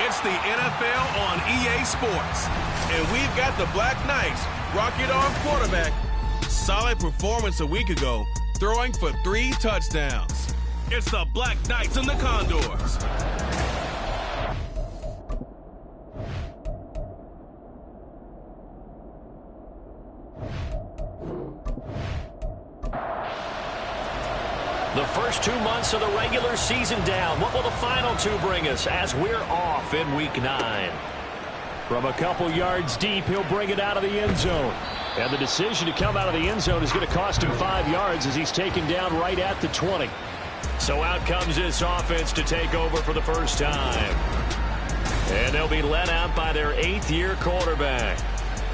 It's the NFL on EA Sports. And we've got the Black Knights, Rocket Arm quarterback. Solid performance a week ago, throwing for 3 touchdowns. It's the Black Knights and the Condors. The first 2 months of the regular season down. What will the final 2 bring us as we're off in Week 9? From a couple yards deep, he'll bring it out of the end zone. And the decision to come out of the end zone is going to cost him 5 yards as he's taken down right at the 20. So out comes this offense to take over for the first time. And they'll be led out by their 8th-year quarterback.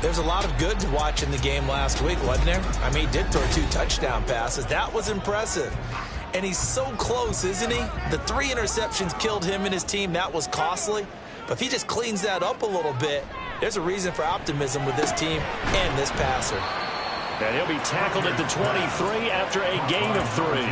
There's a lot of good to watch in the game last week, wasn't there? I mean, he did throw 2 touchdown passes. That was impressive. And he's so close, isn't he? The 3 interceptions killed him and his team. That was costly. But if he just cleans that up a little bit, there's a reason for optimism with this team and this passer. And he'll be tackled at the 23 after a gain of 3.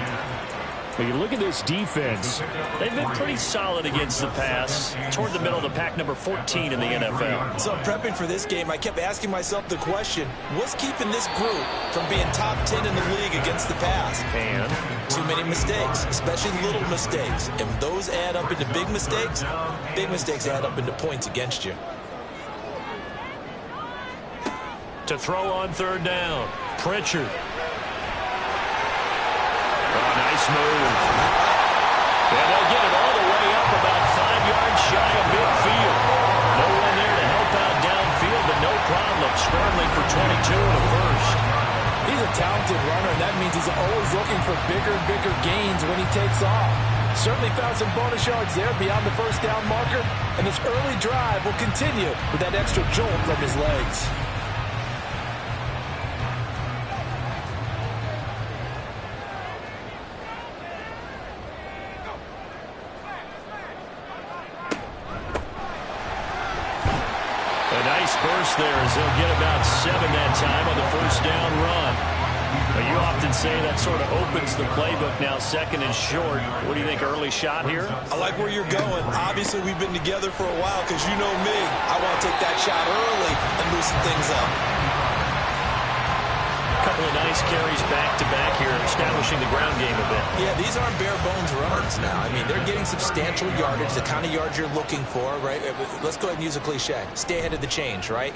When you look at this defense, they've been pretty solid against the pass, toward the middle of the pack, number 14 in the NFL. So prepping for this game, I kept asking myself the question, what's keeping this group from being top 10 in the league against the pass? And too many mistakes, especially little mistakes. And those add up into big mistakes add up into points against you. to throw on 3rd down. Pritchard. Oh, nice move. And they'll get it all the way up about 5 yards shy of midfield. No one there to help out downfield, but no problem. Scrambling for 22 and a first. He's a talented runner, and that means he's always looking for bigger and bigger gains when he takes off. Certainly found some bonus yards there beyond the first down marker, and this early drive will continue with that extra jolt from his legs. A nice burst there as they'll get about 7 that time on the first down run. But you often say that sort of opens the playbook now, 2nd and short. What do you think, early shot here? I like where you're going. Obviously, we've been together for a while because you know me. I want to take that shot early and loosen things up. A couple of nice carries back-to-back here, establishing the ground game a bit. Yeah, these aren't bare-bones runners now. I mean, they're getting substantial yardage, the kind of yards you're looking for, right? Let's go ahead and use a cliche. Stay ahead of the change, right?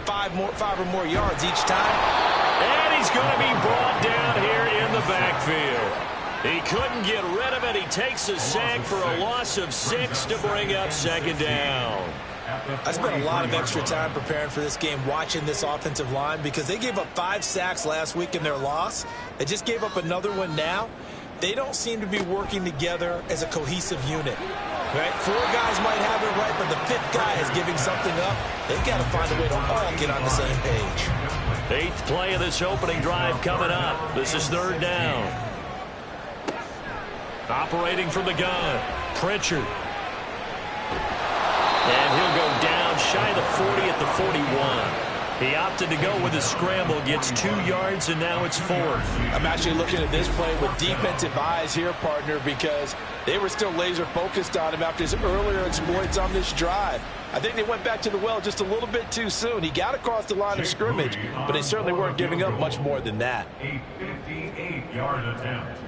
5 or more yards each time. And he's going to be brought down here in the backfield. He couldn't get rid of it. He takes a sack for a loss of 6 to bring up 2nd down. I spent a lot of extra time preparing for this game, watching this offensive line, because they gave up 5 sacks last week in their loss. They just gave up another one now. They don't seem to be working together as a cohesive unit. Right? 4 guys might have it right, but the 5th guy is giving something up. They've got to find a way to all get on the same page. 8th play of this opening drive coming up. This is 3rd down. Operating from the gun, Pritchard. And he'll go down shy of the the 41. He opted to go with a scramble, gets 2 yards, and now it's 4th. I'm actually looking at this play with defensive eyes here, partner, because they were still laser focused on him after his earlier exploits on this drive. I think they went back to the well just a little bit too soon. He got across the line of scrimmage, but they certainly weren't giving up much more than that. A 58-yard attempt.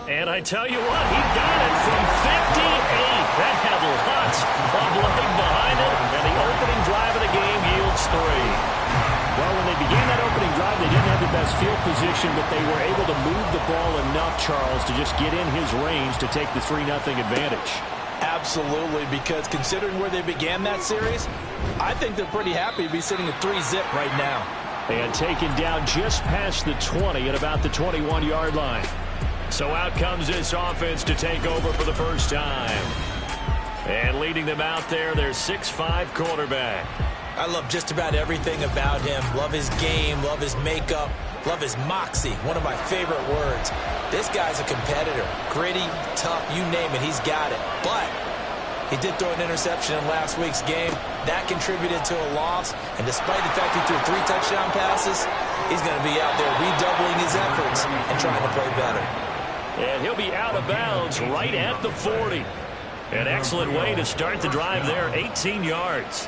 And I tell you what, he got it from 58. That had lots of leg behind it, and the opening drive of the game yields 3. Well, when they began that opening drive, they didn't have the best field position, but they were able to move the ball enough, Charles, to just get in his range to take the 3-0 advantage. Absolutely, because considering where they began that series, I think they're pretty happy to be sitting at 3-zip right now. And taken down just past the 20 at about the 21-yard line. So out comes this offense to take over for the first time. And leading them out there, their 6'5" quarterback. I love just about everything about him. Love his game, love his makeup, love his moxie. One of my favorite words. This guy's a competitor. Gritty, tough, you name it, he's got it. But he did throw an interception in last week's game. That contributed to a loss. And despite the fact he threw 3 touchdown passes, he's going to be out there redoubling his efforts and trying to play better. And he'll be out of bounds right at the 40. An excellent way to start the drive there, 18 yards.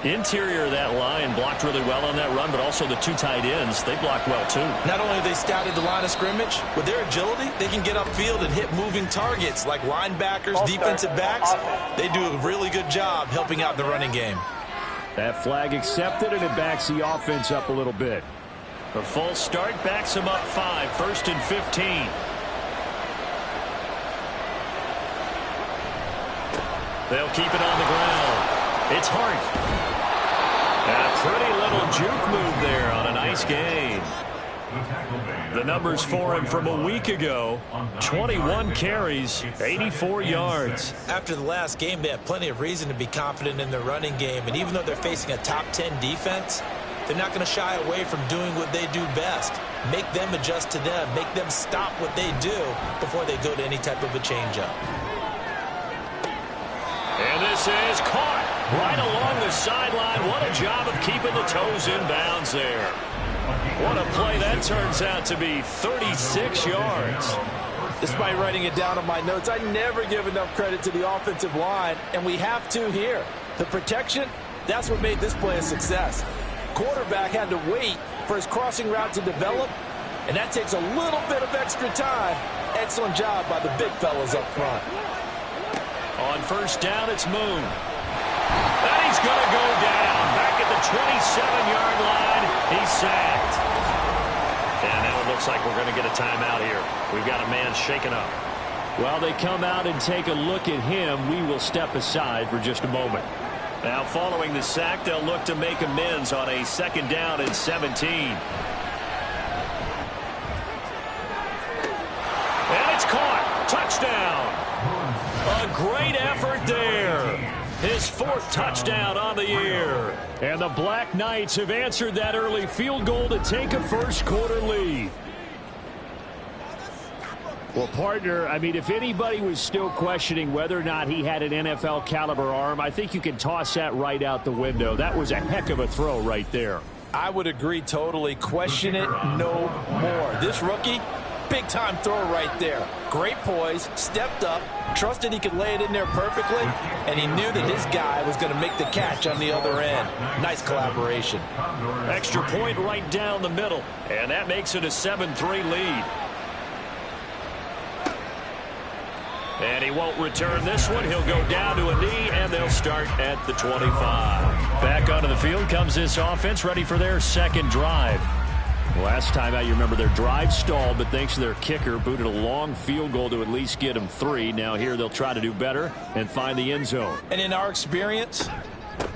Interior of that line blocked really well on that run, but also the 2 tight ends, they blocked well too. Not only have they scouted the line of scrimmage, with their agility, they can get upfield and hit moving targets like linebackers, defensive backs. They do a really good job helping out the running game. That flag accepted, and it backs the offense up a little bit. The full start backs them up 5, 1st and 15. They'll keep it on the ground. It's Hart. And a pretty little juke move there on a nice gain. The numbers for him from a week ago, 21 carries, 84 yards. After the last game, they have plenty of reason to be confident in their running game. And even though they're facing a top 10 defense, they're not going to shy away from doing what they do best. Make them adjust to them. Make them stop what they do before they go to any type of a changeup. And this is caught right along the sideline. What a job of keeping the toes in bounds there. What a play that turns out to be, 36 yards. Despite writing it down on my notes, I never give enough credit to the offensive line, and we have to here. The protection, that's what made this play a success. Quarterback had to wait for his crossing route to develop, and that takes a little bit of extra time. Excellent job by the big fellas up front. On first down, it's Moon. And he's going to go down. Back at the 27-yard line. He's sacked. And now it looks like we're going to get a timeout here. We've got a man shaken up. While they come out and take a look at him, we will step aside for just a moment. Now following the sack, they'll look to make amends on a 2nd down and 17. And it's caught. Touchdown. A great effort there. His 4th touchdown on the year. And the Black Knights have answered that early field goal to take a first-quarter lead. Well, partner, I mean, if anybody was still questioning whether or not he had an NFL-caliber arm, I think you can toss that right out the window. That was a heck of a throw right there. I would agree totally. Question it no more. This rookie, big-time throw right there. Great poise, stepped up, trusted he could lay it in there perfectly, and he knew that his guy was going to make the catch on the other end. Nice collaboration. Extra point right down the middle, and that makes it a 7-3 lead. And he won't return this one. He'll go down to a knee, and they'll start at the 25. Back onto the field comes this offense, ready for their 2nd drive. Last time out, you remember their drive stalled, but thanks to their kicker, booted a long field goal to at least get them 3. Now here they'll try to do better and find the end zone. And in our experience,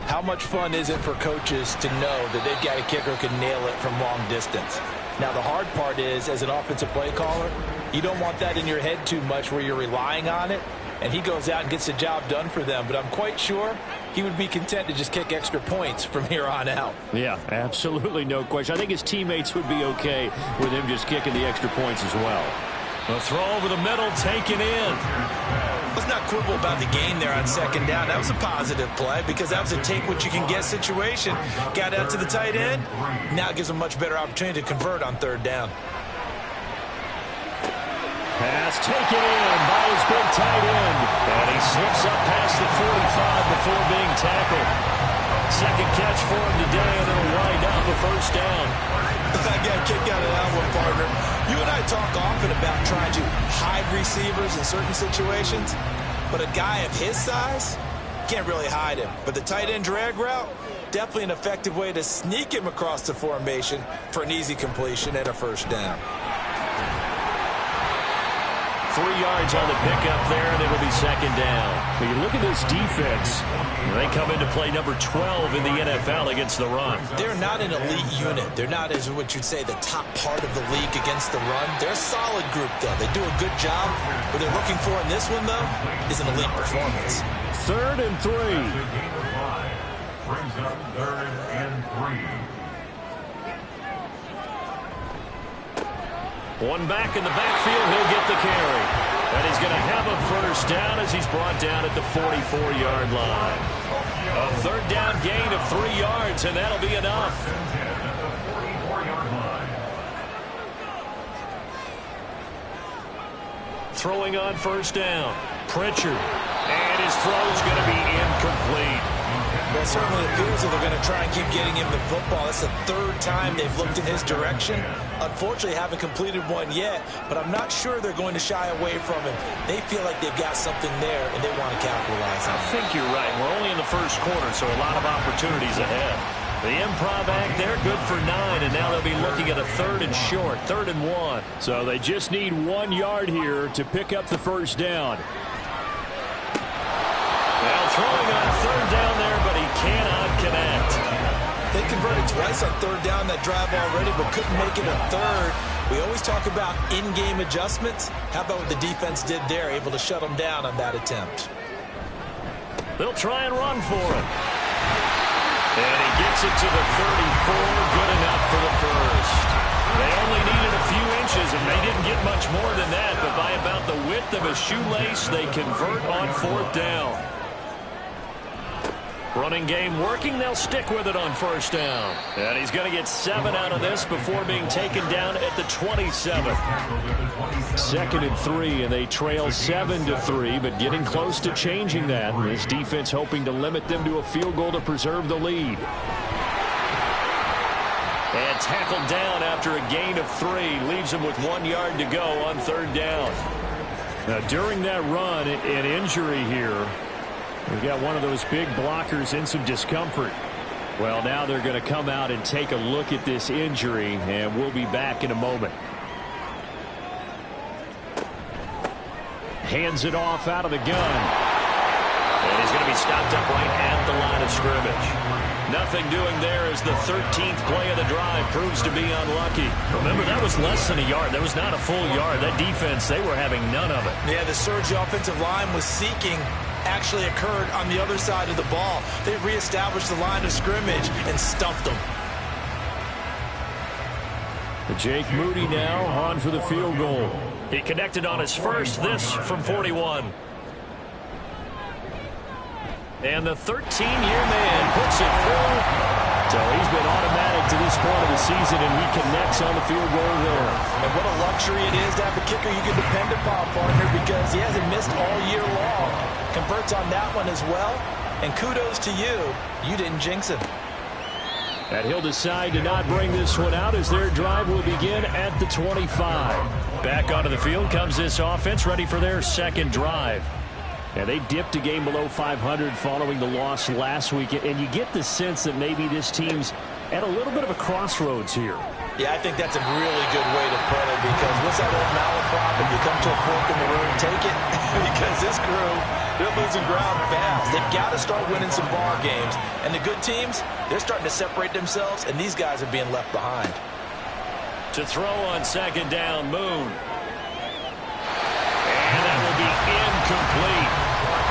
how much fun is it for coaches to know that they've got a kicker who can nail it from long distance? Now the hard part is, as an offensive play caller, you don't want that in your head too much where you're relying on it, and he goes out and gets the job done for them. But I'm quite sure he would be content to just kick extra points from here on out. Yeah, absolutely no question. I think his teammates would be okay with him just kicking the extra points as well. A throw over the middle taken in. Let's not quibble about the gain there on second down. That was a positive play because that was a take-what-you-can-get situation. Got out to the tight end. Now it gives them a much better opportunity to convert on third down. Pass taken in by his big tight end. And he slips up past the 45 before being tackled. Second catch for him today, and it'll wind up a first down. I got a kick out of that one, partner. You and I talk often about trying to hide receivers in certain situations, but a guy of his size, can't really hide him. But the tight end drag route, definitely an effective way to sneak him across the formation for an easy completion and a first down. 3 yards on the pickup there, and it'll be second down. But you look at this defense. They come into play number 12 in the NFL against the run. They're not an elite unit. They're not, as what you'd say, the top part of the league against the run. They're a solid group, though. They do a good job. What they're looking for in this one, though, is an elite performance. 3rd and 3. Brings up 3rd and 3. One back in the backfield, he'll get the carry. And he's going to have a first down as he's brought down at the 44-yard line. A third down gain of 3 yards, and that'll be enough. Throwing on first down. Pritchard. And his throw's going to be incomplete. Well, it certainly appears that they're going to try and keep getting him the football. That's the 3rd time they've looked in his direction. Unfortunately, haven't completed one yet, but I'm not sure they're going to shy away from him. They feel like they've got something there, and they want to capitalize on it. I think you're right. We're only in the first quarter, so a lot of opportunities ahead. The improv act, they're good for 9, and now they'll be looking at a 3rd and short, 3rd and 1. So they just need 1 yard here to pick up the first down. Well, throwing on 3rd down there, but he cannot connect. They converted twice on 3rd down that drive already, but couldn't make it a 3rd. We always talk about in-game adjustments. How about what the defense did there, able to shut them down on that attempt? They'll try and run for it. And he gets it to the 34, good enough for the first. They only needed a few inches, and they didn't get much more than that, but by about the width of a shoelace, they convert on 4th down. Running game working. They'll stick with it on first down. And he's going to get 7 out of this before being taken down at the 27. 2nd and 3, and they trail 7-3, but getting close to changing that. This defense hoping to limit them to a field goal to preserve the lead. And tackled down after a gain of 3. Leaves him with 1 yard to go on 3rd down. Now, during that run, an injury here. We've got one of those big blockers in some discomfort. Well, now they're going to come out and take a look at this injury, and we'll be back in a moment. Hands it off out of the gun. And he's going to be stopped up right at the line of scrimmage. Nothing doing there as the 13th play of the drive proves to be unlucky. Remember, that was less than a yard. That was not a full yard. That defense, they were having none of it. Yeah, the surge the offensive line was seeking actually occurred on the other side of the ball. They reestablished the line of scrimmage and stuffed them. Jake Moody now on for the field goal. He connected on his first, this from 41. And the 13-year man puts it through. So he's been automatic to this point of the season, and he connects on the field goal there. And what a luxury it is to have a kicker you can depend upon, partner, because he hasn't missed all year long. Converts on that one as well. And kudos to you. You didn't jinx him. And he'll decide to not bring this one out as their drive will begin at the 25. Back onto the field comes this offense, ready for their second drive. And they dipped a game below 500 following the loss last week. And you get the sense that maybe this team's at a little bit of a crossroads here. Yeah, I think that's a really good way to put it, because what's that old malaprop? If you come to a fork in the road, take it. Because this crew, they're losing ground fast. They've got to start winning some ball games. And the good teams, they're starting to separate themselves, and these guys are being left behind. To throw on second down, Moon. And that will be incomplete.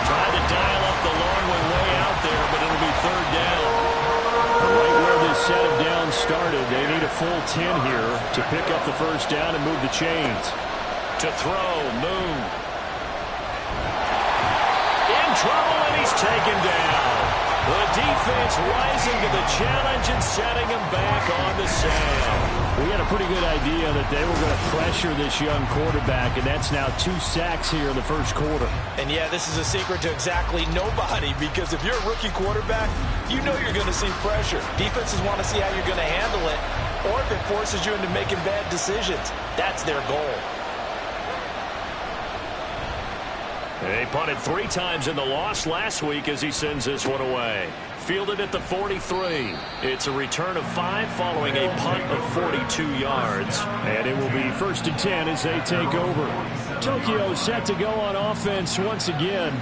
Tried to dial up the long one way out there, but it'll be third down. Right where this set of downs started, they need a full 10 here to pick up the first down and move the chains. To throw, Moon. trouble, and he's taken down. The defense rising to the challenge and setting him back on the sand. We had a pretty good idea that they were going to pressure this young quarterback, and that's now 2 sacks here in the first quarter. And yeah, this is a secret to exactly nobody, because if you're a rookie quarterback, you know you're going to see pressure. Defenses want to see how you're going to handle it, or if it forces you into making bad decisions. That's their goal. He punted 3 times in the loss last week as he sends this one away. Fielded at the 43. It's a return of 5 following a punt of 42 yards. And it will be 1st and 10 as they take over. Tokyo set to go on offense once again.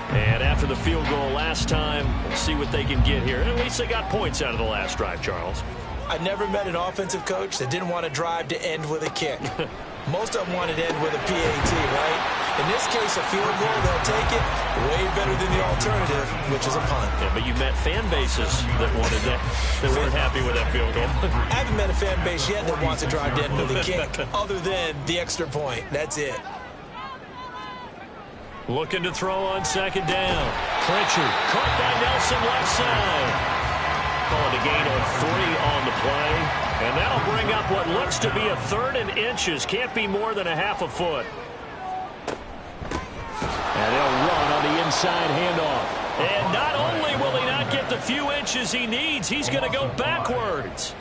And after the field goal last time, we'll see what they can get here. At least they got points out of the last drive, Charles. I never met an offensive coach that didn't want to drive to end with a kick. Most of them wanted to end with a PAT, right? In this case, a field goal, they'll take it. Way better than the alternative, which is a punt. Yeah, but you met fan bases that wanted that, that weren't happy with that field goal. I haven't met a fan base yet that wants to drive to end with a kick, other than the extra point. That's it. Looking to throw on 2nd down. Pritchard caught by Nelson left side. Calling a gain of 3 on the play. And that'll bring up what looks to be a 3rd and inches. Can't be more than a half a foot. And they'll run on the inside handoff. And not only will he not get the few inches he needs, he's going to go backwards.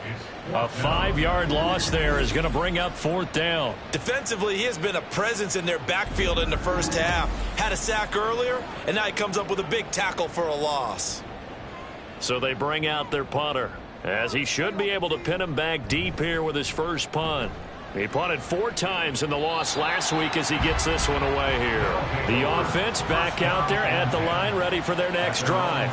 A 5-yard loss there is going to bring up 4th down. Defensively, he has been a presence in their backfield in the first half. Had a sack earlier, and now he comes up with a big tackle for a loss. So they bring out their punter, as he should be able to pin him back deep here with his first punt. He punted 4 times in the loss last week as he gets this one away here. The offense back out there at the line, ready for their next drive.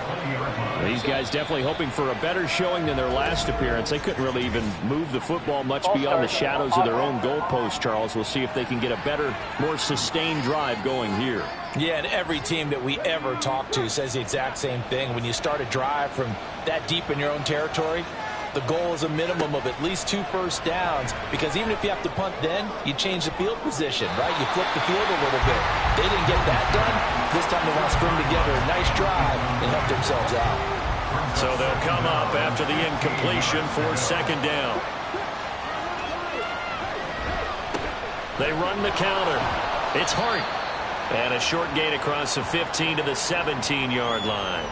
These guys definitely hoping for a better showing than their last appearance. They couldn't really even move the football much beyond the shadows of their own goalpost, Charles. We'll see if they can get a better, more sustained drive going here. Yeah, and every team that we ever talk to says the exact same thing. When you start a drive from that deep in your own territory, the goal is a minimum of at least 2 first downs, because even if you have to punt then, you change the field position, right? You flip the field a little bit. They didn't get that done. This time they want to string together a nice drive and help themselves out. So they'll come up after the incompletion for 2nd down. They run the counter. It's Hart. And a short gain across the 15 to the 17-yard line.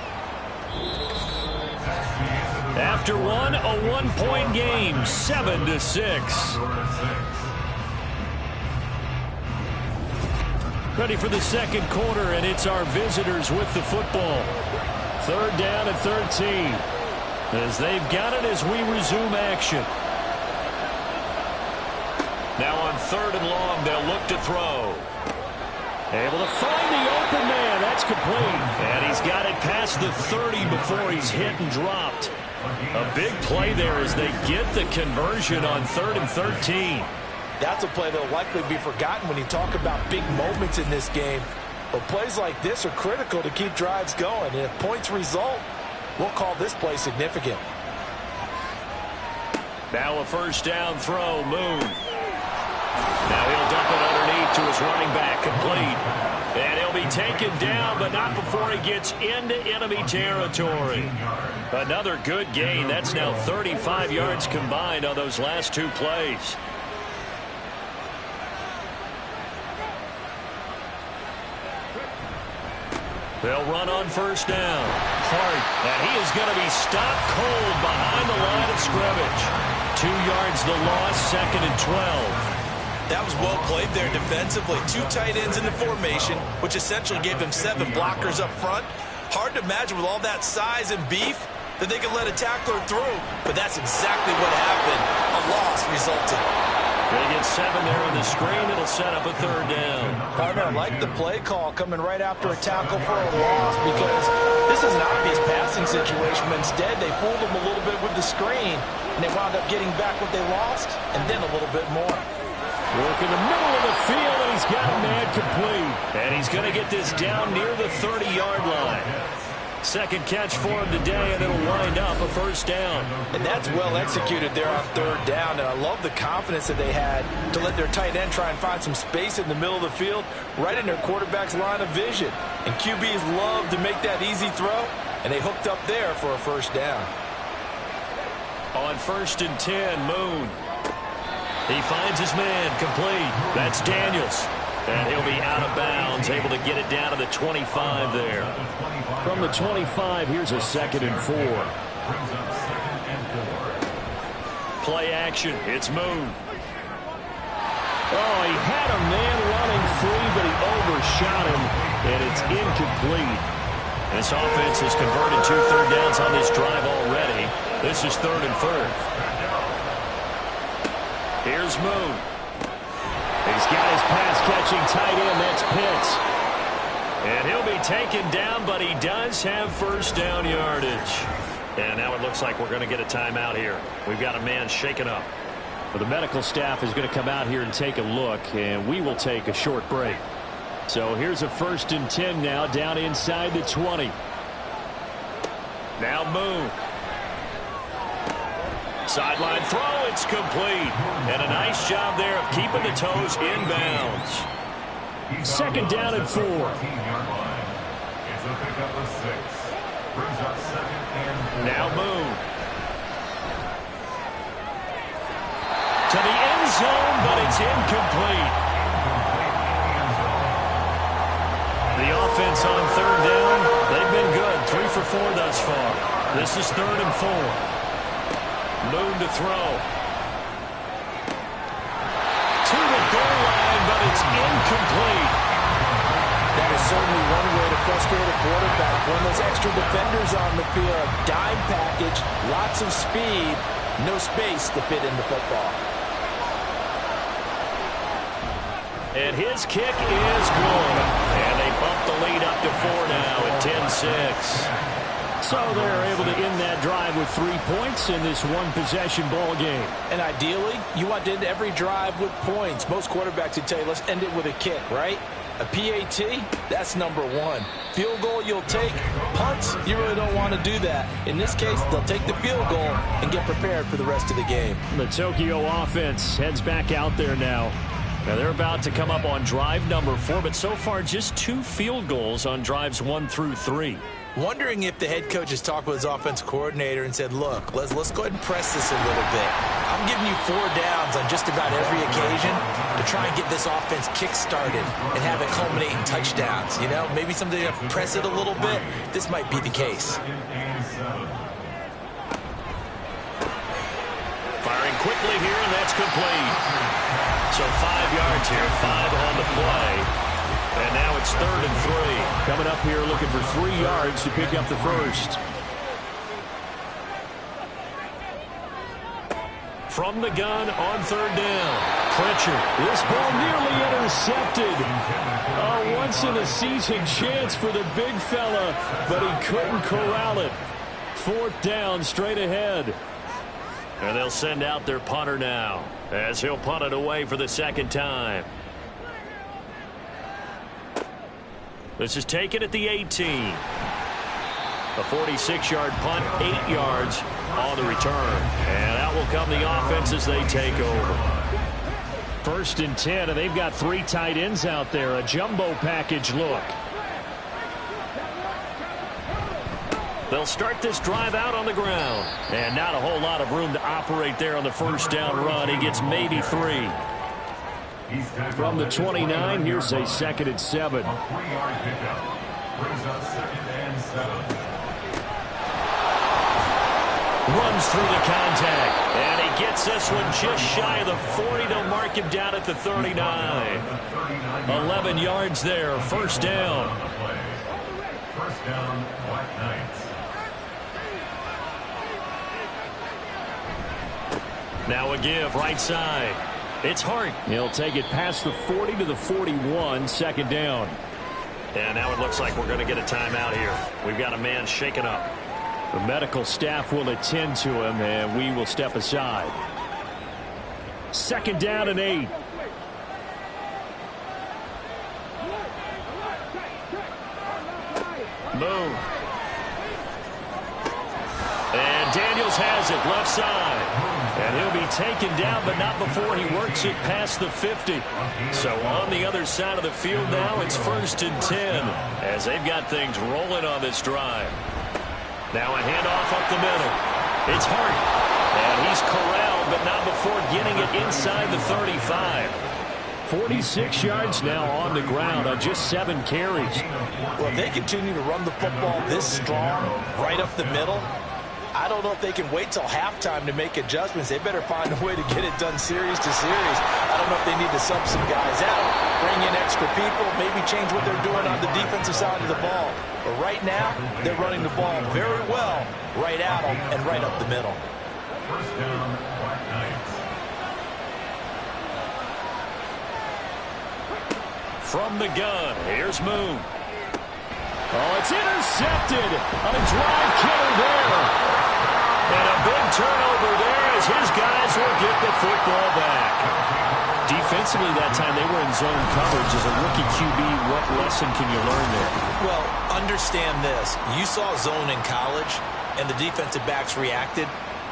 After one, a 1-point game, 7-6. Ready for the 2nd quarter, and it's our visitors with the football. 3rd down and 13. As they've got it as we resume action. Now on 3rd and long, they'll look to throw. Able to find the open man. That's complete. And he's got it past the 30 before he's hit and dropped. A big play there as they get the conversion on 3rd and 13. That's a play that will likely be forgotten when you talk about big moments in this game. But plays like this are critical to keep drives going. And if points result, we'll call this play significant. Now a 1st down throw, Moon. Now he'll dump it underneath to his running back, complete. And he'll be taken down, but not before he gets into enemy territory. Another good gain. That's now 35 yards combined on those last 2 plays. They'll run on 1st down. Hart, and he is going to be stopped cold behind the line of scrimmage. 2 yards the loss, 2nd and 12. That was well played there defensively. 2 tight ends in the formation, which essentially gave them 7 blockers up front. Hard to imagine with all that size and beef that they could let a tackler through, but that's exactly what happened. A loss resulted. They get 7 there on the screen. It'll set up a 3rd down. Partner, I like the play call coming right after a tackle for a loss, because this is an obvious passing situation. Instead, they fooled them a little bit with the screen, and they wound up getting back what they lost, and then a little bit more. Work in the middle of the field, and he's got a man complete. And he's going to get this down near the 30-yard line. Second catch for him today, and it'll wind up a first down. And that's well executed there on third down, and I love the confidence that they had to let their tight end try and find some space in the middle of the field, right in their quarterback's line of vision. And QBs love to make that easy throw, and they hooked up there for a first down. On 1st and 10, Moon. He finds his man, complete. That's Daniels. And he'll be out of bounds, able to get it down to the 25 there. From the 25, here's a 2nd and 4. Play action. It's Moon. Oh, he had a man running free, but he overshot him, and it's incomplete. This offense has converted 2 third downs on this drive already. This is 3rd and 3rd. Here's Moon. He's got his pass-catching tight end. That's Pitts. And he'll be taken down, but he does have first down yardage. And now it looks like we're going to get a timeout here. We've got a man shaken up. Well, the medical staff is going to come out here and take a look, and we will take a short break. So here's a 1st and 10 now, down inside the 20. Now Moon. Sideline throw, it's complete. And a nice job there of keeping the toes inbounds. 2nd down and 4. It's a pickup of 6. Brings up 2nd and 4. Now Moon. To the end zone, but it's incomplete. The offense on 3rd down, they've been good. 3 for 4 thus far. This is 3rd and 4. Moon to throw. To the goal line, but it's incomplete. That is certainly one way to frustrate a quarterback. When those extra defenders on the field, dime package, lots of speed, no space to fit in the football. And his kick is good. And they bump the lead up to 4 now at 10-6. So they're able to end that drive with 3 points in this one-possession ball game. And ideally, you want to end every drive with points. Most quarterbacks would tell you, let's end it with a kick, right? A PAT, that's number 1. Field goal you'll take. Punts, you really don't want to do that. In this case, they'll take the field goal and get prepared for the rest of the game. The Tokyo offense heads back out there now. Now they're about to come up on drive number 4, but so far just 2 field goals on drives 1 through 3. Wondering if the head coach has talked with his offensive coordinator and said, look, let's go ahead and press this a little bit. I'm giving you 4 downs on just about every occasion to try and get this offense kick-started and have it culminate in touchdowns. You know, maybe something to press it a little bit. This might be the case. Firing quickly here, and that's complete. So 5 yards here, 5 on the play. And now it's 3rd and 3. Coming up here looking for 3 yards to pick up the first. From the gun on 3rd down. Pritchard. This ball nearly intercepted. A once-in-a-season chance for the big fella, but he couldn't corral it. 4th down straight ahead. And they'll send out their punter now, as he'll punt it away for the 2nd time. This is taken at the 18. A 46-yard punt, 8 yards on the return. And out will come the offense as they take over. 1st and 10, and they've got 3 tight ends out there. A jumbo package look. They'll start this drive out on the ground. And not a whole lot of room to operate there on the 1st down run. He gets maybe 3. From the 29, here's a 2nd and 7. A 3-yard pickup. Brings up 2nd and 7. Runs through the contact. And he gets this one just shy of the 40. They'll mark him down at the 39. 11 yards there. 1st down. 1st down, Black Knights. Now a give, right side. It's Hart. He'll take it past the 40 to the 41, 2nd down. And now it looks like we're going to get a timeout here. We've got a man shaken up. The medical staff will attend to him, and we will step aside. 2nd down and 8. Moon. has it left side. And he'll be taken down, but not before he works it past the 50. So on the other side of the field now, it's 1st and 10 as they've got things rolling on this drive. Now a handoff up the middle. It's Hart. And he's corralled, but not before getting it inside the 35. 46 yards now on the ground on just 7 carries. Well, if they continue to run the football this strong, right up the middle, I don't know if they can wait till halftime to make adjustments. They better find a way to get it done series to series. I don't know if they need to sub some guys out, bring in extra people, maybe change what they're doing on the defensive side of the ball. But right now, they're running the ball very well right at them and right up the middle. First down, Black Knights. From the gun, here's Moon. Oh, it's intercepted on a drive killer there. And a big turnover there as his guys will get the football back. Defensively that time, they were in zone coverage. As a rookie QB, what lesson can you learn there? Well, understand this. You saw zone in college, and the defensive backs reacted,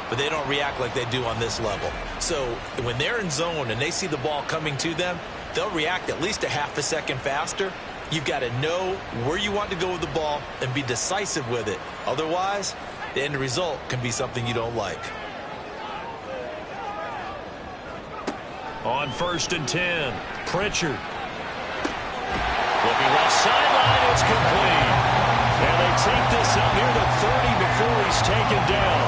but they don't react like they do on this level. So when they're in zone and they see the ball coming to them, they'll react at least a half a second faster. You've got to know where you want to go with the ball and be decisive with it. Otherwise, the end result can be something you don't like. On 1st and 10, Pritchard. Looking left sideline, it's complete. And they take this up near the 30 before he's taken down.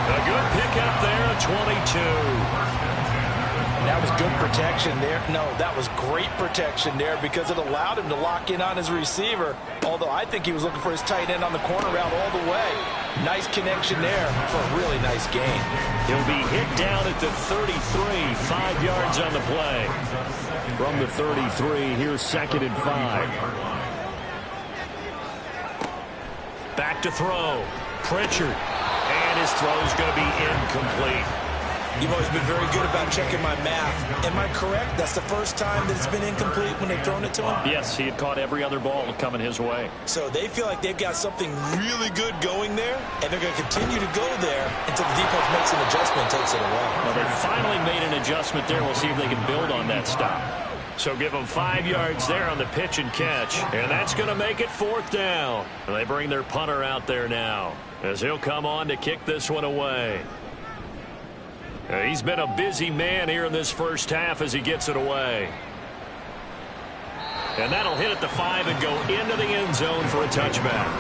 A good pickup there at 22. That was good protection there. No, that was great protection there because it allowed him to lock in on his receiver. Although I think he was looking for his tight end on the corner route all the way. Nice connection there for a really nice gain. He'll be hit down at the 33, 5 yards on the play. From the 33, here's 2nd and 5. Back to throw. Pritchard. And his throw's going to be incomplete. You've always been very good about checking my math. Am I correct? That's the first time that it's been incomplete when they've thrown it to him? Yes, he had caught every other ball coming his way. So they feel like they've got something really good going there, and they're going to continue to go there until the defense makes an adjustment and takes it away. Well, they finally made an adjustment there. We'll see if they can build on that stop. So give them 5 yards there on the pitch and catch, and that's going to make it 4th down. And they bring their punter out there now as he'll come on to kick this one away. He's been a busy man here in this first half as he gets it away. And that'll hit at the 5 and go into the end zone for a touchback.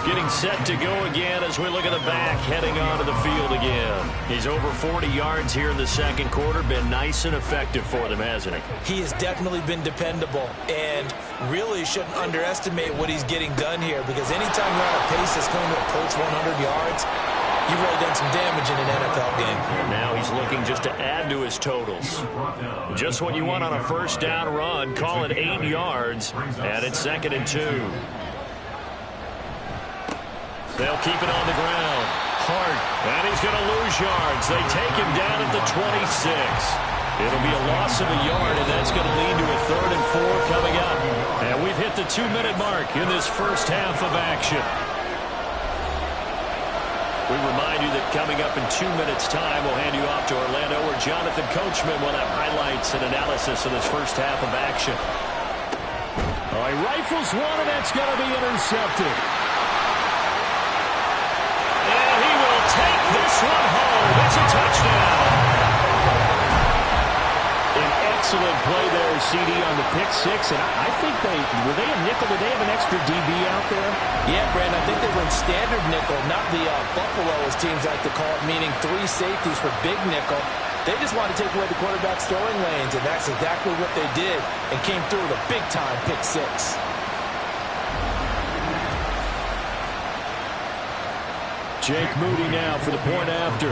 Getting set to go again as we look at the back, heading onto the field again. He's over 40 yards here in the second quarter. Been nice and effective for them, hasn't he? He has definitely been dependable, and really shouldn't underestimate what he's getting done here, because anytime you're on a pace that's going to approach 100 yards, you've really done some damage in an NFL game. And now he's looking just to add to his totals. Just what you want on a first down run. Call it 8 yards, and it's 2nd and 2. They'll keep it on the ground. Hart, and he's going to lose yards. They take him down at the 26. It'll be a loss of a yard, and that's going to lead to a 3rd and 4 coming up. And we've hit the 2-minute mark in this first half of action. We remind you that coming up in 2 minutes' time, we'll hand you off to Orlando, where Jonathan Coachman will have highlights and analysis of this first half of action. Oh, he rifles one, and that's going to be intercepted. And he will take this one home. It's a touchdown. An excellent play there, CD, on the pick six. And I think were they a nickel? Did they have an extra DB out there? Yeah, Brandon, I think they were in standard nickel, not the Buffalo, as teams like to call it, meaning 3 safeties for big nickel. They just wanted to take away the quarterback's throwing lanes, and that's exactly what they did, and came through with a big-time pick six. Jake Moody now for the point after.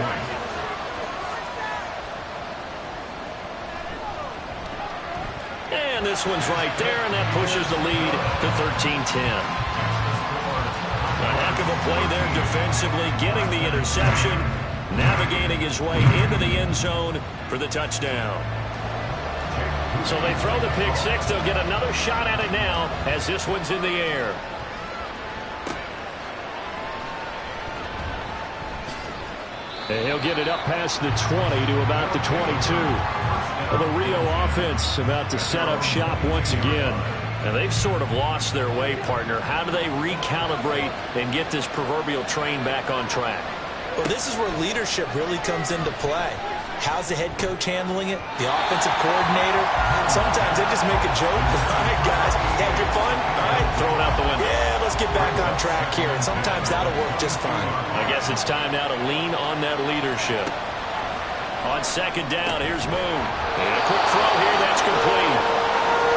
And this one's right there, and that pushes the lead to 13-10. A heck of a play there defensively, getting the interception, navigating his way into the end zone for the touchdown. So they throw the pick six. They'll get another shot at it now as this one's in the air. And he'll get it up past the 20 to about the 22. Well, the Rio offense about to set up shop once again. And they've sort of lost their way, partner. How do they recalibrate and get this proverbial train back on track? Well, this is where leadership really comes into play. How's the head coach handling it? The offensive coordinator? Sometimes they just make a joke. All right, guys, had your fun? All right. Throw it out the window. Yeah, let's get back on track here. And sometimes that'll work just fine. I guess it's time now to lean on that leadership. On second down, here's Moon. And a quick throw here, that's complete.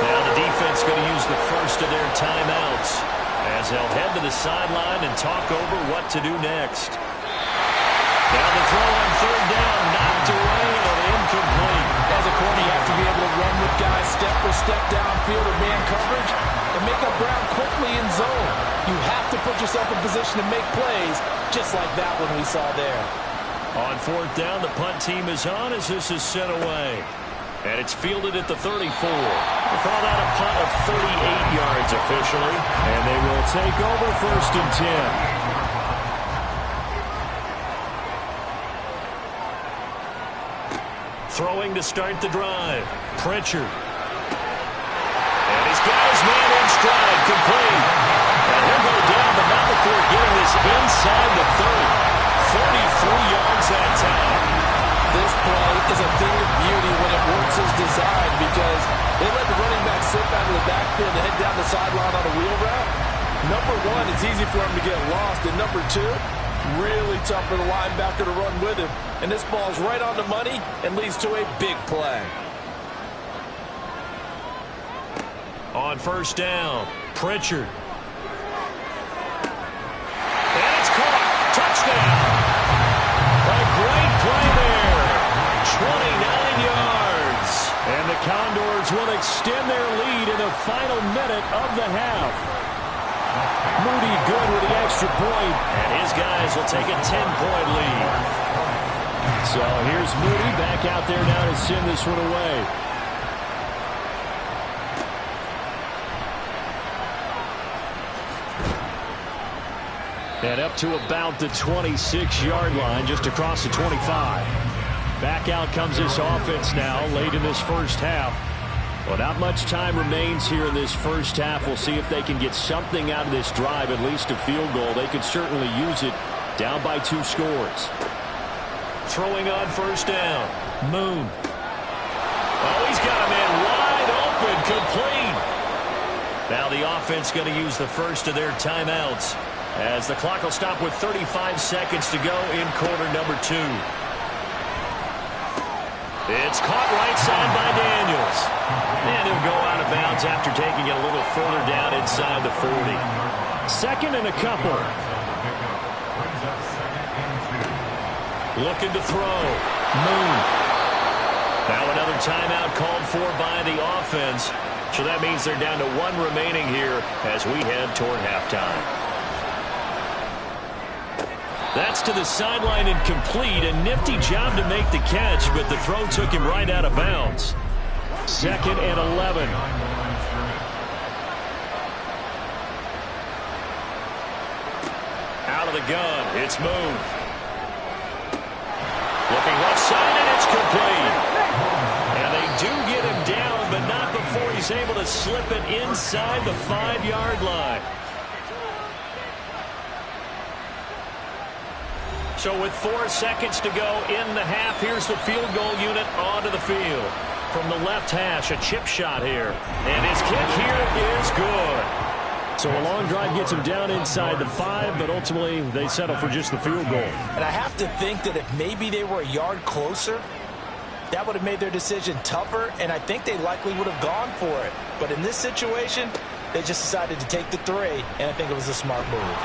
Now the defense going to use the first of their timeouts as they'll head to the sideline and talk over what to do next. Now the throw on third down, knocked away and incomplete. As a corner, you have to be able to run with guys step for step downfield or man coverage and make up ground quickly in zone. You have to put yourself in position to make plays, just like that one we saw there. On fourth down, the punt team is on as this is sent away. And it's fielded at the 34. We'll call that a punt of 38 yards officially. And they will take over first and 10. Throwing to start the drive. Pritchard. And he's got his man in stride, complete. And he'll go down, but not before getting this inside the 30. 43 yards that time. This play is a thing of beauty when it works as designed because they let the running back slip out of the backfield and head down the sideline on a wheel route. Number one, it's easy for him to get lost. And number two, really tough for the linebacker to run with him. And this ball's right on the money and leads to a big play. On first down, Pritchard. And it's caught. Touchdown. A great play there. 29 yards. And the Condors will extend their lead in the final minute of the half. Moody good with the extra point. And his guys will take a 10-point lead. So here's Moody back out there now to send this one away. And up to about the 26-yard line, just across the 25. Back out comes this offense now, late in this first half. Well, not much time remains here in this first half. We'll see if they can get something out of this drive, at least a field goal. They could certainly use it, down by 2 scores. Throwing on first down, Moon. Oh, he's got a man wide open, complete. Now the offense going to use the first of their timeouts, as the clock will stop with 35 seconds to go in quarter number 2. It's caught right side by Daniels. And he'll go out of bounds after taking it a little further down inside the 40. Second and a couple. Looking to throw. Moon. Now another timeout called for by the offense. So that means they're down to 1 remaining here as we head toward halftime. That's to the sideline and complete. A nifty job to make the catch, but the throw took him right out of bounds. Second and 11. Out of the gun, it's Moon. Looking left side, and it's complete. And they do get him down, but not before he's able to slip it inside the 5-yard line. So with 4 seconds to go in the half, here's the field goal unit onto the field. From the left hash, a chip shot here. And his kick here is good. So a long drive gets him down inside the 5, but ultimately they settle for just the field goal. And I have to think that if maybe they were a yard closer, that would have made their decision tougher, and I think they likely would have gone for it. But in this situation, they just decided to take the 3, and I think it was a smart move.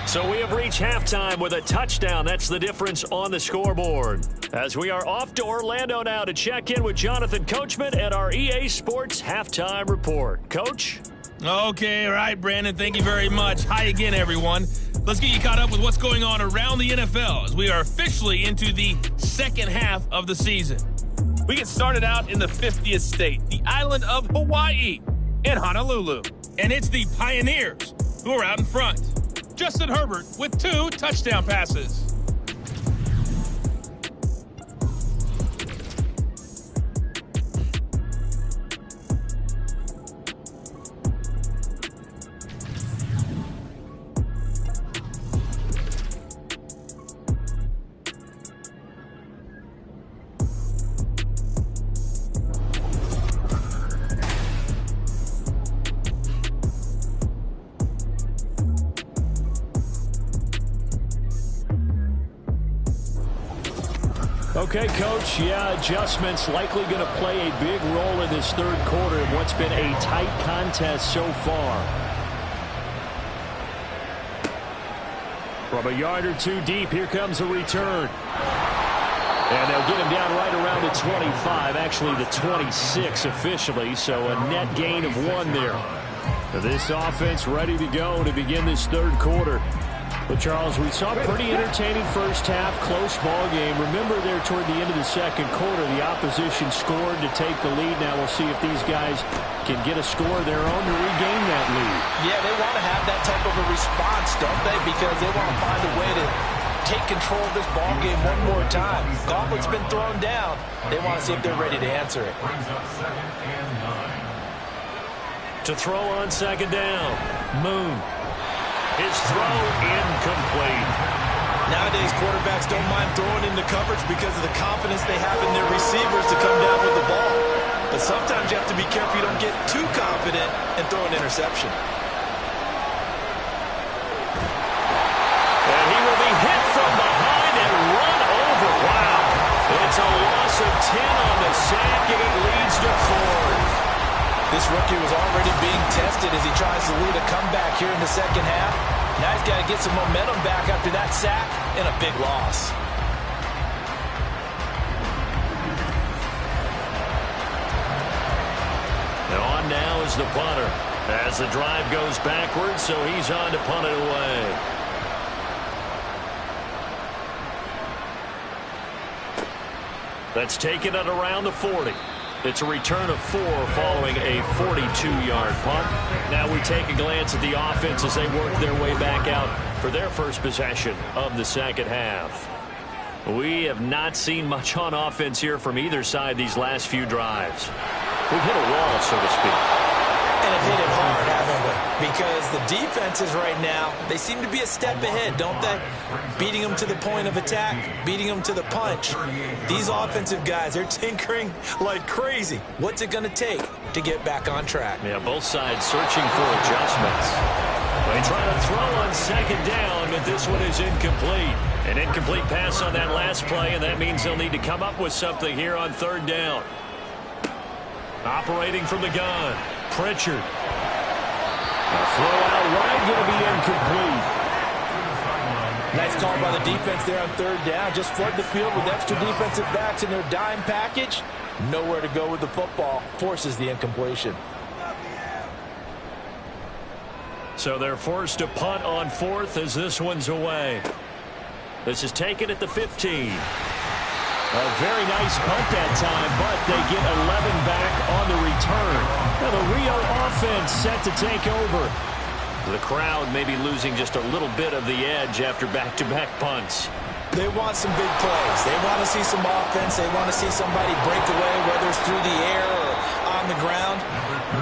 So we have reached halftime with a touchdown. That's the difference on the scoreboard. As we are off to Orlando now to check in with Jonathan Coachman at our EA Sports Halftime Report. Coach? Okay, all right, Brandon. Thank you very much. Hi again, everyone. Let's get you caught up with what's going on around the NFL as we are officially into the second half of the season. We get started out in the 50th state, the island of Hawaii, in Honolulu. And it's the Pioneers who are out in front. Justin Herbert with 2 touchdown passes. Okay, Coach, adjustments likely going to play a big role in this third quarter in what's been a tight contest so far. From a yard or 2 deep, here comes a return. And they'll get him down right around the 25, actually the 26 officially, so a net gain of 1 there. This offense ready to go to begin this third quarter. Well, Charles, we saw a pretty entertaining first half, close ball game. Remember there toward the end of the second quarter, the opposition scored to take the lead. Now we'll see if these guys can get a score of their own to regain that lead. Yeah, they want to have that type of a response, don't they? Because they want to find a way to take control of this ball game one more time. Gauntlet's been thrown down. They want to see if they're ready to answer it. To throw on second down, Moon. His throw incomplete. Nowadays, quarterbacks don't mind throwing into coverage because of the confidence they have in their receivers to come down with the ball. But sometimes you have to be careful you don't get too confident and throw an interception. And he will be hit from behind and run over. Wow. It's a loss of 10 on the sack, and it leads to 4. This rookie was already being tested as he tries to lead a comeback here in the second half. Now he's got to get some momentum back after that sack and a big loss. And on now is the punter as the drive goes backwards, so he's on to punt it away. That's taken at around the 40. It's a return of 4 following a 42-yard punt. Now we take a glance at the offense as they work their way back out for their first possession of the second half. We have not seen much on offense here from either side these last few drives. We've hit a wall, so to speak. And have hit it hard, haven't we? Because the defenses right now, they seem to be a step ahead, don't they? Beating them to the point of attack, beating them to the punch. These offensive guys, they're tinkering like crazy. What's it going to take to get back on track? Yeah, both sides searching for adjustments. They try to throw on second down, but this one is incomplete. An incomplete pass on that last play, and that means they'll need to come up with something here on third down. Operating from the gun, Pritchard. A throw out wide, going to be incomplete. Nice call by the defense there on third down. Just flood the field with extra defensive backs in their dime package. Nowhere to go with the football. Forces the incompletion. So they're forced to punt on fourth as this one's away. This is taken at the 15. A very nice punt that time, but they get 11 back on the return. Now the Rio offense set to take over. The crowd may be losing just a little bit of the edge after back-to-back punts. They want some big plays. They want to see some offense. They want to see somebody break away, whether it's through the air or on the ground.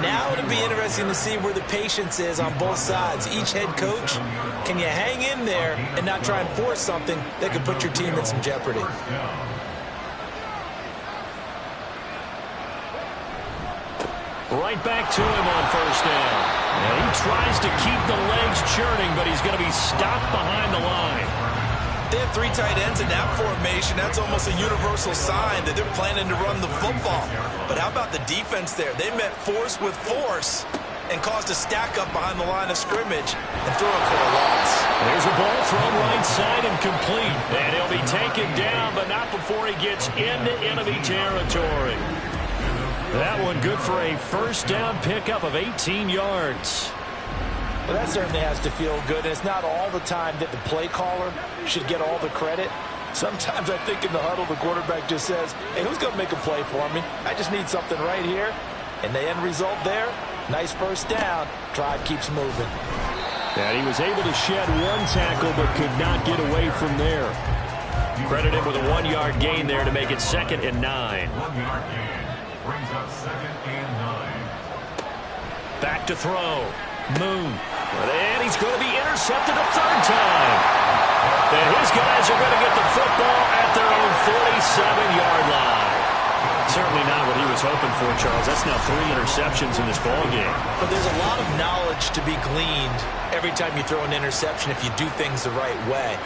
Now it'll be interesting to see where the patience is on both sides. Each head coach, can you hang in there and not try and force something that could put your team in some jeopardy? Right back to him on first down. And he tries to keep the legs churning, but he's going to be stopped behind the line. They have 3 tight ends in that formation. That's almost a universal sign that they're planning to run the football. But how about the defense there? They met force with force and caused a stack up behind the line of scrimmage and threw it for a loss. There's a ball thrown right side and complete. And he'll be taken down, but not before he gets into enemy territory. That one good for a first down pickup of 18 yards. Well, that certainly has to feel good. And it's not all the time that the play caller should get all the credit. Sometimes I think in the huddle, the quarterback just says, hey, who's going to make a play for me? I just need something right here. And the end result there, nice first down. Drive keeps moving. And he was able to shed one tackle but could not get away from there. Credit him with a 1-yard gain there to make it 2nd and 9. 1-yard gain brings up 2nd and 9. Back to throw. Moon. And he's going to be intercepted a 3rd time. And his guys are going to get the football at their own 47-yard line. Certainly not what he was hoping for, Charles. That's now 3 interceptions in this ballgame. But there's a lot of knowledge to be gleaned every time you throw an interception if you do things the right way.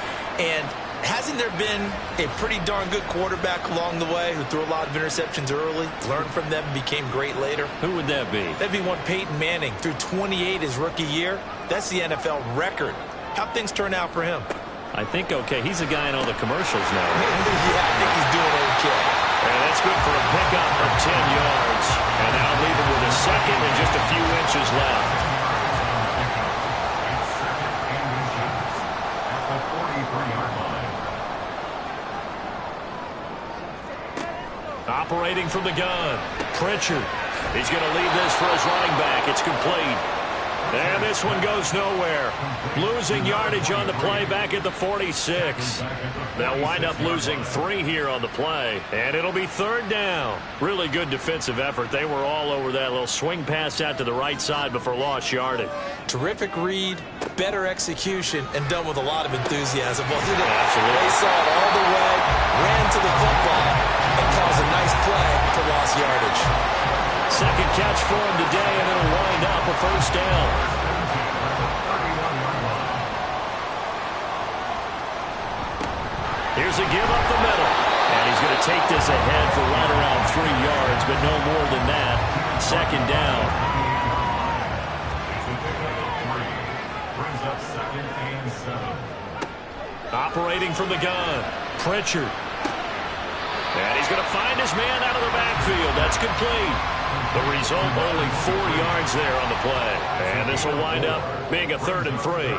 And hasn't there been a pretty darn good quarterback along the way who threw a lot of interceptions early, learned from them, became great later? Who would that be? That'd be one Peyton Manning. Threw 28 his rookie year. That's the NFL record. How'd things turn out for him? I think okay. He's a guy in all the commercials now. Yeah, I think he's doing okay. And that's good for a pickup of 10 yards. And now leave him with a 2nd and just a few inches left. At the 43-yard line. Operating from the gun. Pritchard. He's going to leave this for his running back. It's complete. And this one goes nowhere. Losing yardage on the play back at the 46. They'll wind up losing 3 here on the play. And it'll be 3rd down. Really good defensive effort. They were all over that little swing pass out to the right side before lost yardage. Terrific read, better execution, and done with a lot of enthusiasm, wasn't it? Absolutely. They saw it all the way, ran to the football, and caused a nice play for lost yardage. 2nd catch for him today, and it'll wind up a 1st down. Here's a give up the middle. And he's going to take this ahead for right around 3 yards, but no more than that. 2nd down. Brings up 2nd and 7. Operating from the gun. Pritchard. And he's going to find his man out of the backfield. That's complete. The result, only 4 yards there on the play. And this will wind up being a 3rd and 3.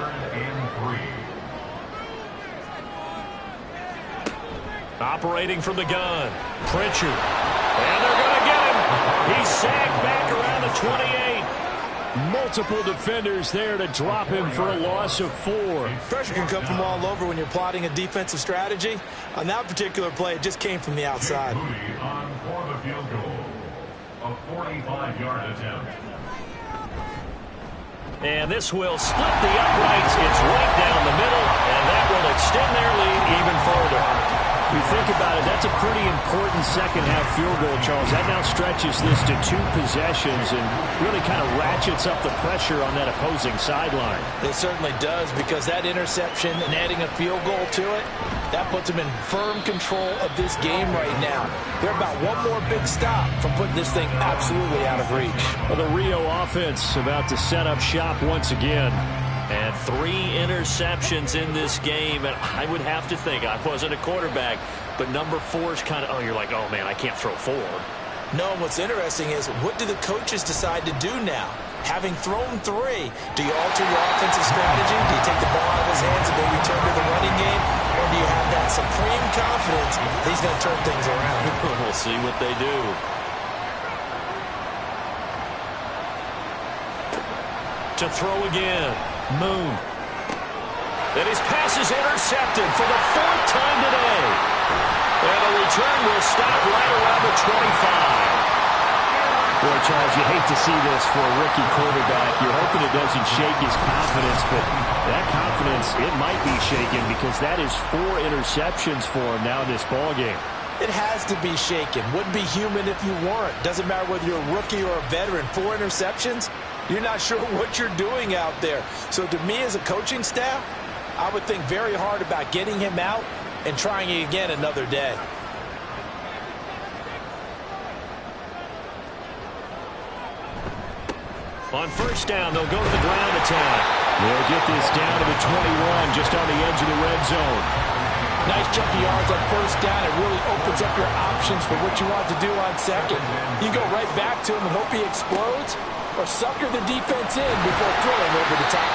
Operating from the gun. Pritchard. And they're going to get him. He's sagged back around the 28. Multiple defenders there to drop him for a loss of 4. Pressure can come from all over when you're plotting a defensive strategy. On that particular play, it just came from the outside. Moody on for the field goal. A 45-yard attempt. And this will split the uprights. It's right down the middle, and that will extend their lead even further. You think about it, that's a pretty important second-half field goal, Charles. That now stretches this to 2 possessions and really kind of ratchets up the pressure on that opposing sideline. It certainly does, because that interception and adding a field goal to it, that puts them in firm control of this game right now. They're about one more big stop from putting this thing absolutely out of reach. Well, the Rio offense about to set up shop once again. And 3 interceptions in this game, and I would have to think, I wasn't a quarterback, but number 4 is kind of, oh, you're like, oh, man, I can't throw 4. No, and what's interesting is, what do the coaches decide to do now? Having thrown 3, do you alter your offensive strategy? Do you take the ball out of his hands and maybe return to the running game? Or do you have that supreme confidence that he's going to turn things around? We'll see what they do. To throw again. Moon. And his pass is intercepted for the 4th time today. And the return will stop right around the 25. Boy, Charles, you hate to see this for a rookie quarterback. You're hoping it doesn't shake his confidence, but that confidence, it might be shaken because that is 4 interceptions for him now in this ballgame. It has to be shaken. Wouldn't be human if you weren't. Doesn't matter whether you're a rookie or a veteran. 4 interceptions, you're not sure what you're doing out there. So to me as a coaching staff, I would think very hard about getting him out and trying it again another day. On 1st down, they'll go to the ground attack. They'll get this down to the 21, just on the edge of the red zone. Nice chunky yards on 1st down. It really opens up your options for what you want to do on 2nd. You go right back to him and hope he explodes, or sucker the defense in before throwing over the top.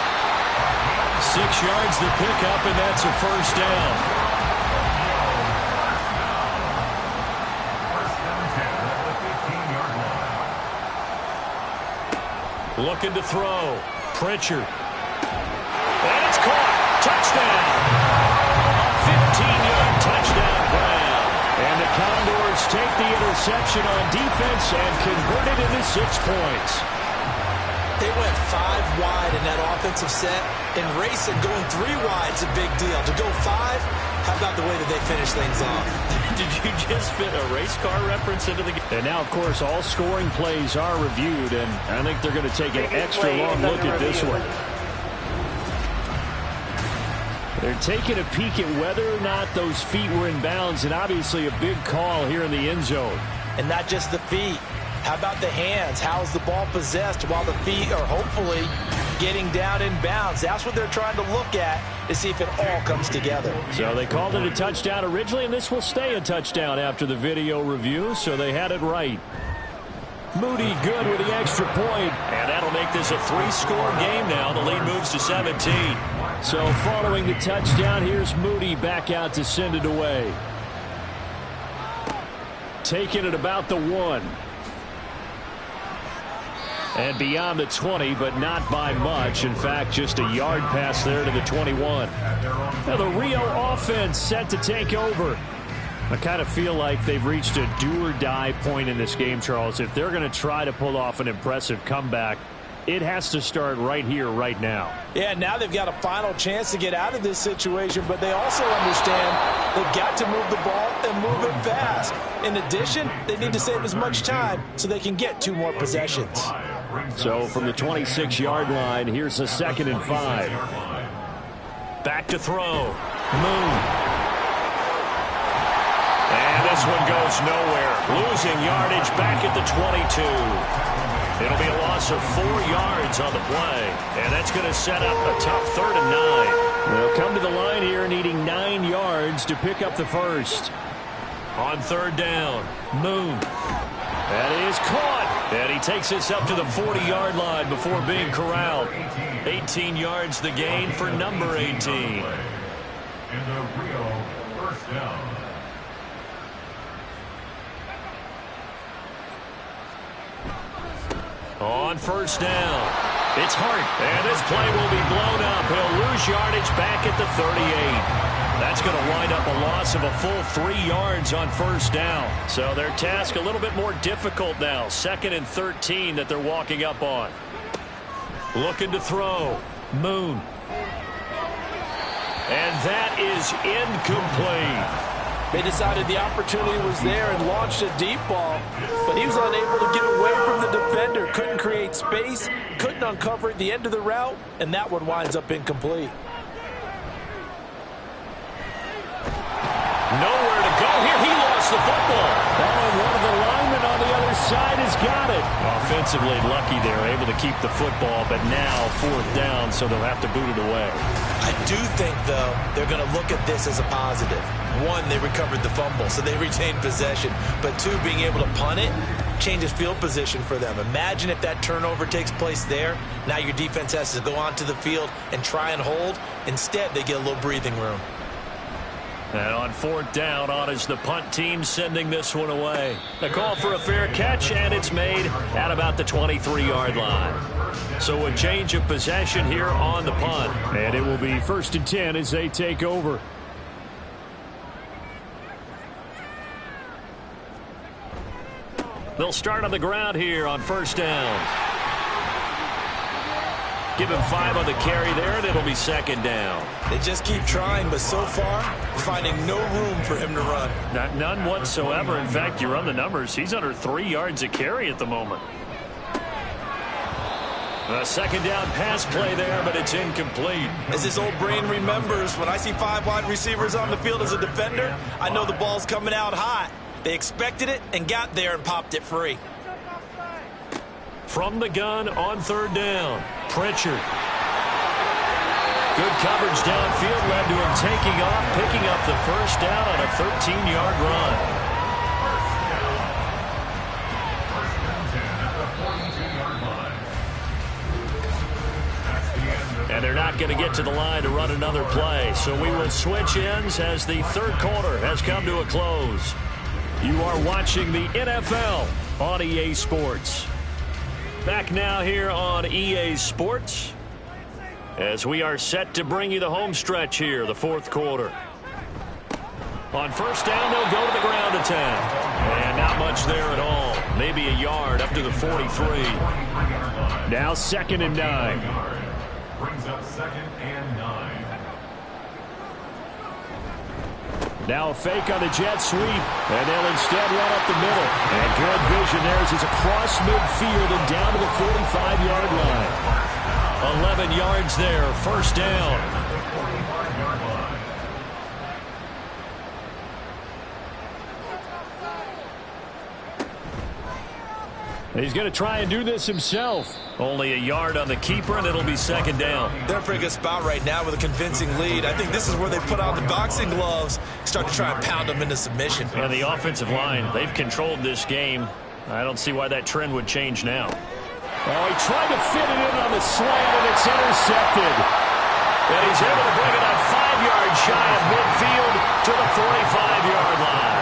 6 yards the pickup, and that's a 1st down. First down 10 at the 15-yard line. Looking to throw. Pritchard. Touchdown! A 15-yard touchdown grab. And the Condors take the interception on defense and convert it into 6 points. They went 5 wide in that offensive set, and Ray said going 3 wide is a big deal. To go 5, how about the way that they finish things off? Did you just fit a race car reference into the game? And now, of course, all scoring plays are reviewed, and I think they're going to take an extra long look at this one. They're taking a peek at whether or not those feet were in bounds, and obviously a big call here in the end zone. And not just the feet. How about the hands? How is the ball possessed while the feet are hopefully getting down in bounds? That's what they're trying to look at to see if it all comes together. So they called it a touchdown originally, and this will stay a touchdown after the video review, so they had it right. Moody good with the extra point. And that'll make this a 3-score game now. The lead moves to 17. So following the touchdown, here's Moody back out to send it away. Taking it about the 1. And beyond the 20, but not by much. In fact, just a yard pass there to the 21. Now the Rio offense set to take over. I kind of feel like they've reached a do-or-die point in this game, Charles. If they're going to try to pull off an impressive comeback, it has to start right here, right now. Yeah, now they've got a final chance to get out of this situation, but they also understand they've got to move the ball and move it fast. In addition, they need to save as much time so they can get 2 more possessions. So from the 26-yard line, here's a 2nd and 5. Back to throw. Moon. And this one goes nowhere. Losing yardage back at the 22. It'll be a loss of 4 yards on the play. And that's going to set up a tough 3rd and 9. They'll come to the line here needing 9 yards to pick up the first. On 3rd down, Moon. That is caught. And he takes this up to the 40-yard line before being corralled. 18 yards the gain for number 18. In the Rio first down. On 1st down, it's Hart. And this play will be blown up. He'll lose yardage back at the 38. That's going to wind up a loss of a full 3 yards on 1st down. So their task a little bit more difficult now. 2nd and 13 that they're walking up on. Looking to throw. Moon. And that is incomplete. They decided the opportunity was there and launched a deep ball, but he was unable to get away from the defender. Couldn't create space, couldn't uncover the end of the route, and that one winds up incomplete. Nowhere to go here. He lost the football. And one of the linemen on the other side has got it. Offensively lucky they're able to keep the football, but now 4th down, so they'll have to boot it away. I do think, though, they're going to look at this as a positive. 1, they recovered the fumble, so they retained possession. But 2, being able to punt it changes field position for them. Imagine if that turnover takes place there. Now your defense has to go onto the field and try and hold. Instead, they get a little breathing room. And on 4th down, on is the punt team sending this one away. The call for a fair catch, and it's made at about the 23-yard line. So a change of possession here on the punt. And it will be 1st and 10 as they take over. They'll start on the ground here on 1st down. Give him 5 on the carry there, and it'll be 2nd down. They just keep trying, but so far, finding no room for him to run. None whatsoever. In fact, you run the numbers. He's under 3 yards a carry at the moment. A 2nd down pass play there, but it's incomplete. As his old brain remembers, when I see 5 wide receivers on the field as a defender, I know the ball's coming out hot. They expected it and got there and popped it free. From the gun on 3rd down, Pritchard. Good coverage downfield led to him taking off, picking up the 1st down on a 13-yard run. And they're not going to get to the line to run another play. So we will switch ends as the 3rd quarter has come to a close. You are watching the NFL on EA Sports. Back now here on EA Sports. as we are set to bring you the home stretch here, the fourth quarter. On first down, they'll go to the ground attack. And not much there at all. Maybe a yard up to the 43. Now 2nd and 9. Brings up 2nd and 9. Now a fake on the jet sweep, and they'll instead run up the middle. And good vision there as it's across midfield and down to the 45-yard line. 11 yards there, first down. He's going to try and do this himself. Only a yard on the keeper, and it'll be 2nd down. They're in a pretty good spot right now with a convincing lead. I think this is where they put on the boxing gloves, start to try and pound them into submission. And the offensive line, they've controlled this game. I don't see why that trend would change now. Oh, he tried to fit it in on the slant, and it's intercepted. And he's able to bring it up 5 yards shy of midfield to the 45-yard line.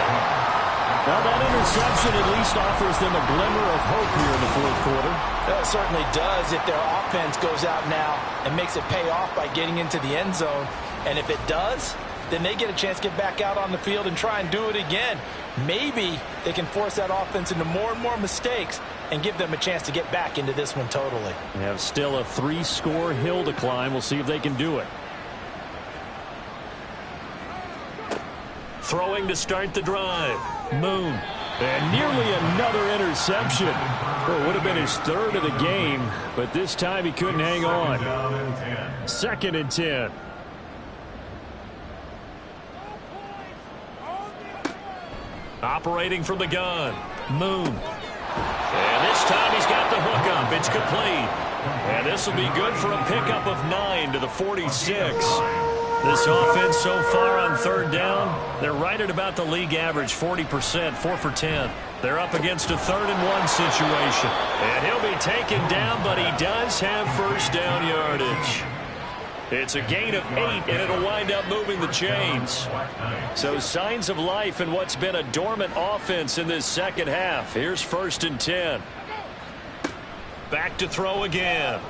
Well, that interception at least offers them a glimmer of hope here in the fourth quarter. That certainly does if their offense goes out now and makes it pay off by getting into the end zone. And if it does, then they get a chance to get back out on the field and try and do it again. Maybe they can force that offense into more and more mistakes and give them a chance to get back into this one totally. They have still a 3-score hill to climb. We'll see if they can do it. Throwing to start the drive. Moon. And nearly another interception. Well, it would have been his 3rd of the game, but this time he couldn't hang on. 2nd and 10. Operating from the gun. Moon. And this time he's got the hook up. It's complete. And this will be good for a pickup of 9 to the 46. This offense so far on 3rd down, they're right at about the league average, 40%, 4 for 10. They're up against a 3rd and 1 situation. And he'll be taken down, but he does have first down yardage. It's a gain of 8, and it'll wind up moving the chains. So signs of life in what's been a dormant offense in this second half. Here's 1st and 10. Back to throw again.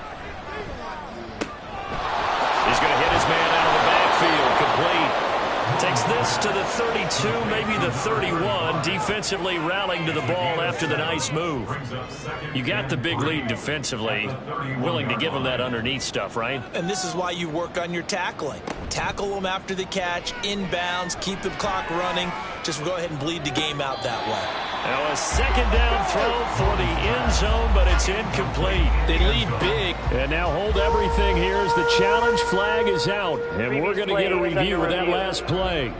He's going to hit his man out of the backfield. Complete. Takes this to the 32, maybe the 31. Defensively rallying to the ball after the nice move. You got the big lead defensively. Willing to give them that underneath stuff, right? And this is why you work on your tackling. Tackle them after the catch, inbounds, keep the clock running. Just go ahead and bleed the game out that way. Now a 2nd down throw for the end zone, but it's incomplete. They lead big. And now hold everything here as the challenge flag is out. And we're going to get a review of that last play.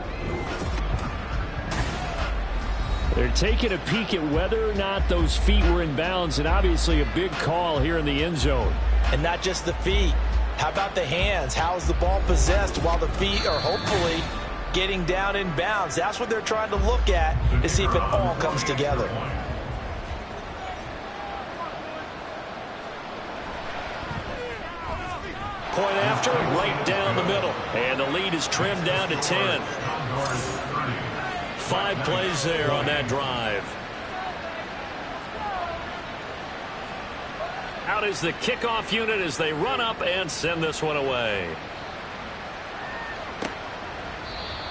They're taking a peek at whether or not those feet were in bounds, and obviously a big call here in the end zone. And not just the feet. How about the hands? How is the ball possessed while the feet are hopefully getting down in bounds? That's what they're trying to look at to see if it all comes together. Point after, right down the middle. And the lead is trimmed down to 10. 5 plays there on that drive. Out is the kickoff unit as they run up and send this one away.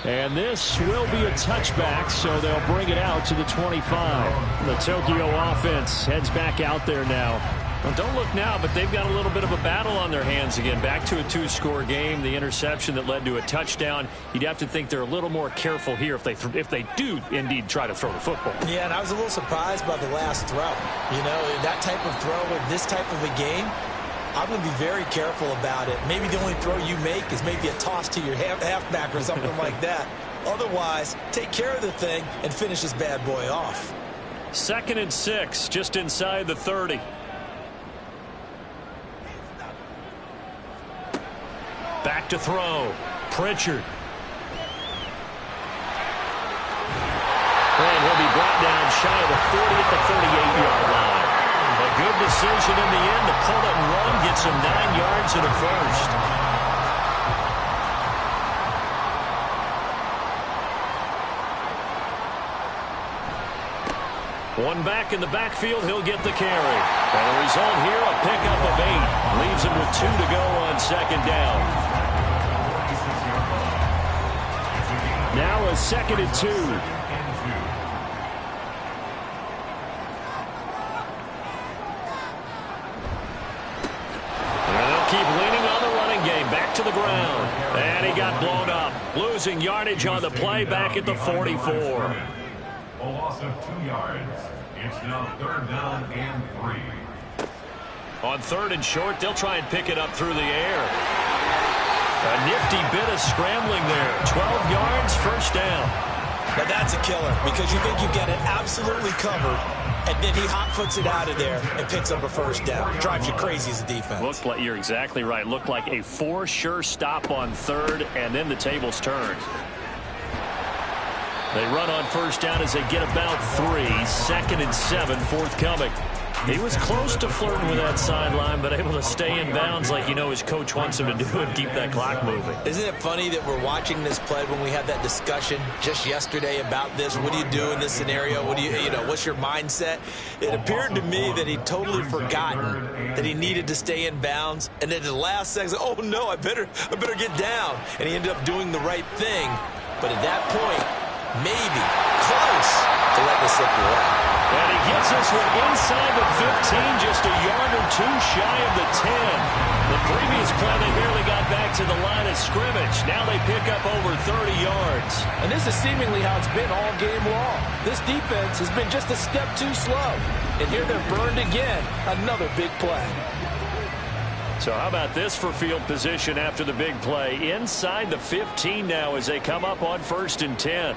And this will be a touchback, so they'll bring it out to the 25. The Tokyo offense heads back out there now. Well, don't look now, but they've got a little bit of a battle on their hands again. Back to a 2-score game. The interception that led to a touchdown. You'd have to think they're a little more careful here if they do indeed try to throw the football. Yeah, and I was a little surprised by the last throw. You know, that type of throw in this type of a game, I'm going to be very careful about it. Maybe the only throw you make is maybe a toss to your halfback or something like that. Otherwise, take care of the thing and finish this bad boy off. 2nd and 6, just inside the 30. Back to throw. Pritchard. And he'll be brought down shy of the 40 at the 38-yard line. A good decision in the end to pull it and run, get some 9 yards and a first. One back in the backfield, he'll get the carry. And the result here, a pickup of 8. Leaves him with 2 to go on second down. Now a 2nd and 2. Keep leaning on the running game. Back to the ground. And he got blown up. Losing yardage on the play back at the 44. A loss of 2 yards. It's now 3rd down and 3. On 3rd and short, they'll try and pick it up through the air. A nifty bit of scrambling there. 12 yards, 1st down. Now that's a killer because you think you've got it absolutely covered, and then he hot-foots it out of there and picks up a 1st down. Drives you crazy as a defense. Looked like, you're exactly right. Looked like a for sure stop on 3rd, and then the tables turned. They run on 1st down as they get about 3. 2nd and 7, forthcoming. He was close to flirting with that sideline, but able to stay in bounds like his coach wants him to do and keep that clock moving. Isn't it funny that we're watching this play when we had that discussion just yesterday about this? What do you do in this scenario? What do what's your mindset? It appeared to me that he'd totally forgotten that he needed to stay in bounds, and then at the last second, oh no, I better get down. And he ended up doing the right thing. But at that point, maybe close to letting it slip away. And he gets this one inside the 15, just a yard or 2 shy of the 10. The previous play, they barely got back to the line of scrimmage. Now they pick up over 30 yards. And this is seemingly how it's been all game long. This defense has been just a step too slow. And here they're burned again. Another big play. So how about this for field position after the big play? Inside the 15 now as they come up on 1st and 10.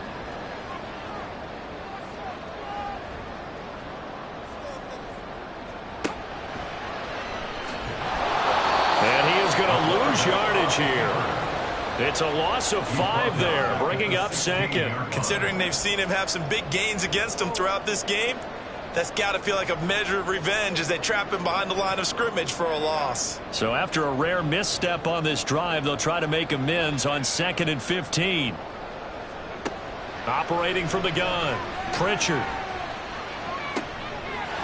Yardage here. It's a loss of 5 there, bringing up 2nd. Considering they've seen him have some big gains against him throughout this game, that's got to feel like a measure of revenge as they trap him behind the line of scrimmage for a loss. So after a rare misstep on this drive, they'll try to make amends on 2nd and 15. Operating from the gun, Pritchard.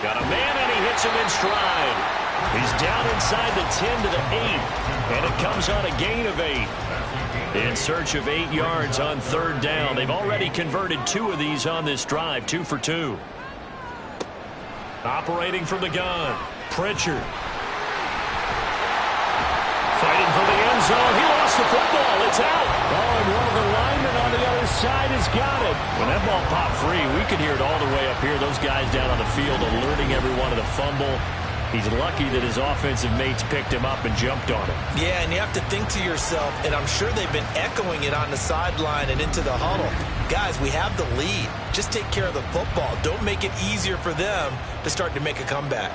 Got a man and he hits him in stride. He's down inside the 10 to the 8, and it comes on a gain of 8. In search of 8 yards on 3rd down. They've already converted 2 of these on this drive, 2 for 2. Operating from the gun, Pritchard. Fighting for the end zone. He lost the football. It's out. Oh, and one of the linemen on the other side has got it. When that ball popped free, we could hear it all the way up here. Those guys down on the field alerting everyone of the fumble. He's lucky that his offensive mates picked him up and jumped on him. Yeah, and you have to think to yourself, and I'm sure they've been echoing it on the sideline and into the huddle. Guys, we have the lead. Just take care of the football. Don't make it easier for them to start to make a comeback.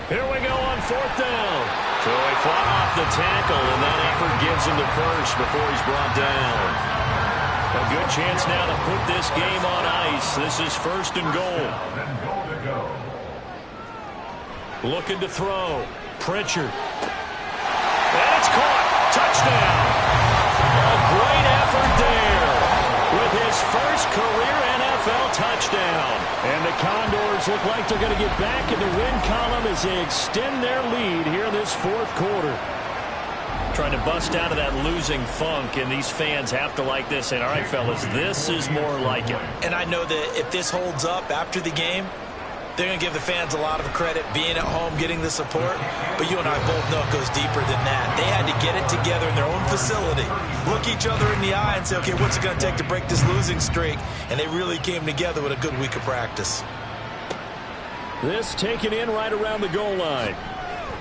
Here we go on 4th down. So he fought off the tackle, and that effort gives him the first before he's brought down. A good chance now to put this game on ice. This is 1st and goal. Looking to throw. Pritchard. And it's caught. Touchdown. A great effort there with his first career NFL touchdown. And the Condors look like they're going to get back in the win column as they extend their lead here in this 4th quarter. Trying to bust out of that losing funk, and these fans have to like this. And all right, fellas, this is more like it. And I know that if this holds up after the game, they're going to give the fans a lot of credit being at home, getting the support. But you and I both know it goes deeper than that. They had to get it together in their own facility, look each other in the eye and say, okay, what's it going to take to break this losing streak? And they really came together with a good week of practice. This taken in right around the goal line.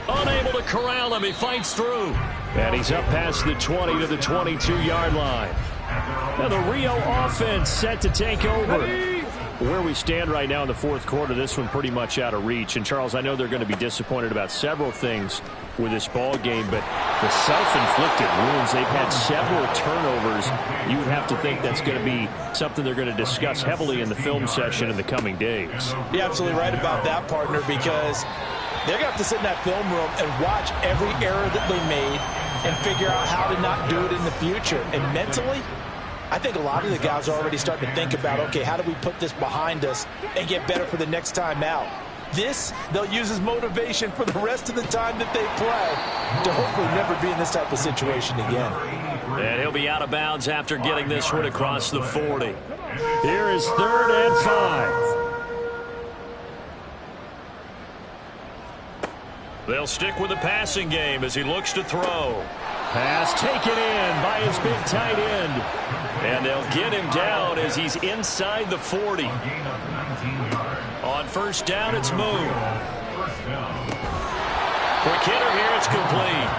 Unable to corral him. He fights through. And he's up past the 20 to the 22-yard line. Now the Rio offense set to take over. Where we stand right now in the 4th quarter, this one pretty much out of reach. And, Charles, I know they're going to be disappointed about several things with this ball game, but the self-inflicted wounds, they've had several turnovers. You would have to think that's going to be something they're going to discuss heavily in the film session in the coming days. You're absolutely right about that, partner, because they're going to have to sit in that film room and watch every error that they made and figure out how to not do it in the future. And mentally, I think a lot of the guys are already starting to think about, okay, how do we put this behind us and get better for the next time out? This, they'll use as motivation for the rest of the time that they play to hopefully never be in this type of situation again. And he'll be out of bounds after getting this one across the 40. Here is 3rd and 5. They'll stick with the passing game as he looks to throw. Pass taken in by his big tight end. And they'll get him down as he's inside the 40. On 1st down, it's Moon. Quick hitter here, it's complete.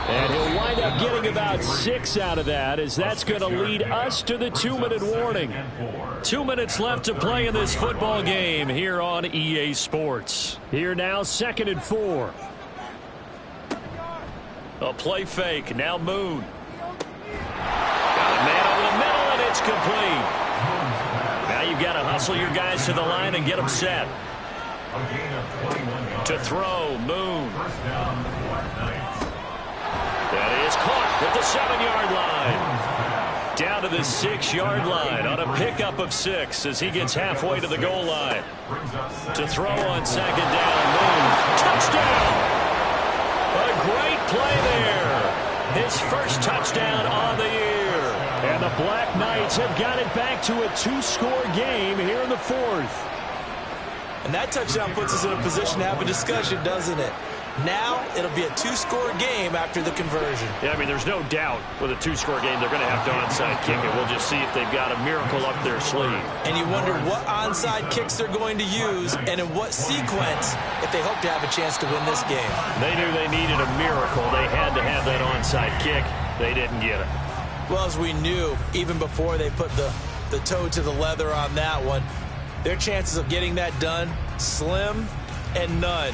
And he'll wind up getting about 6 out of that, as that's going to lead us to the 2-minute warning. 2 minutes left to play in this football game here on EA Sports. Here now, 2nd and 4. A play fake, now Moon. Got a man over the middle, and it's complete. Now you've got to hustle your guys to the line and get them set. To throw, Moon. That is caught at the 7-yard line. Down to the 6-yard line on a pickup of 6 as he gets halfway to the goal line. To throw on 2nd down, Moon. Touchdown! A great play there. His first touchdown on the year. And the Black Knights have got it back to a 2-score game here in the 4th. And that touchdown puts us in a position to have a discussion, doesn't it? Now it'll be a 2-score game after the conversion. Yeah, I mean, there's no doubt with a 2-score game they're going to have to onside kick it. We'll just see if they've got a miracle up their sleeve. And you wonder what onside kicks they're going to use and in what sequence if they hope to have a chance to win this game. They knew they needed a miracle. They had to have that onside kick. They didn't get it. Well, as we knew, even before they put the toe to the leather on that one, their chances of getting that done, slim and none.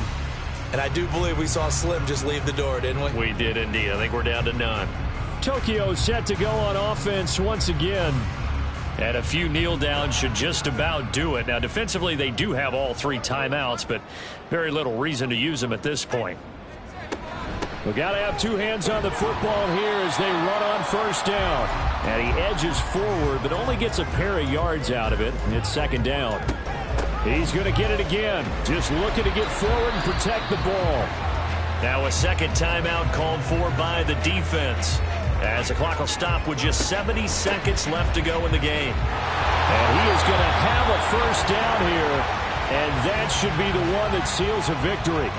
And I do believe we saw Slim just leave the door, didn't we? We did indeed. I think we're down to none. Tokyo set to go on offense once again. And a few kneel downs should just about do it. Now, defensively, they do have all 3 timeouts, but very little reason to use them at this point. We've got to have 2 hands on the football here as they run on 1st down. And he edges forward, but only gets a pair of yards out of it. And it's 2nd down. He's going to get it again. Just looking to get forward and protect the ball. Now a 2nd timeout called for by the defense, as the clock will stop with just 70 seconds left to go in the game. And he is going to have a 1st down here, and that should be the one that seals a victory.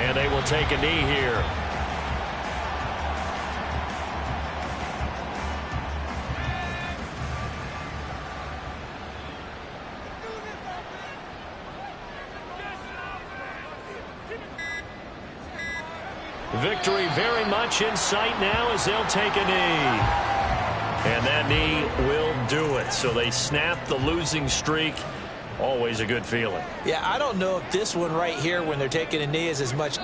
And they will take a knee here. Victory very much in sight now as they'll take a knee. And that knee will do it. So they snap the losing streak. Always a good feeling. Yeah, I don't know if this one right here when they're taking a knee is as much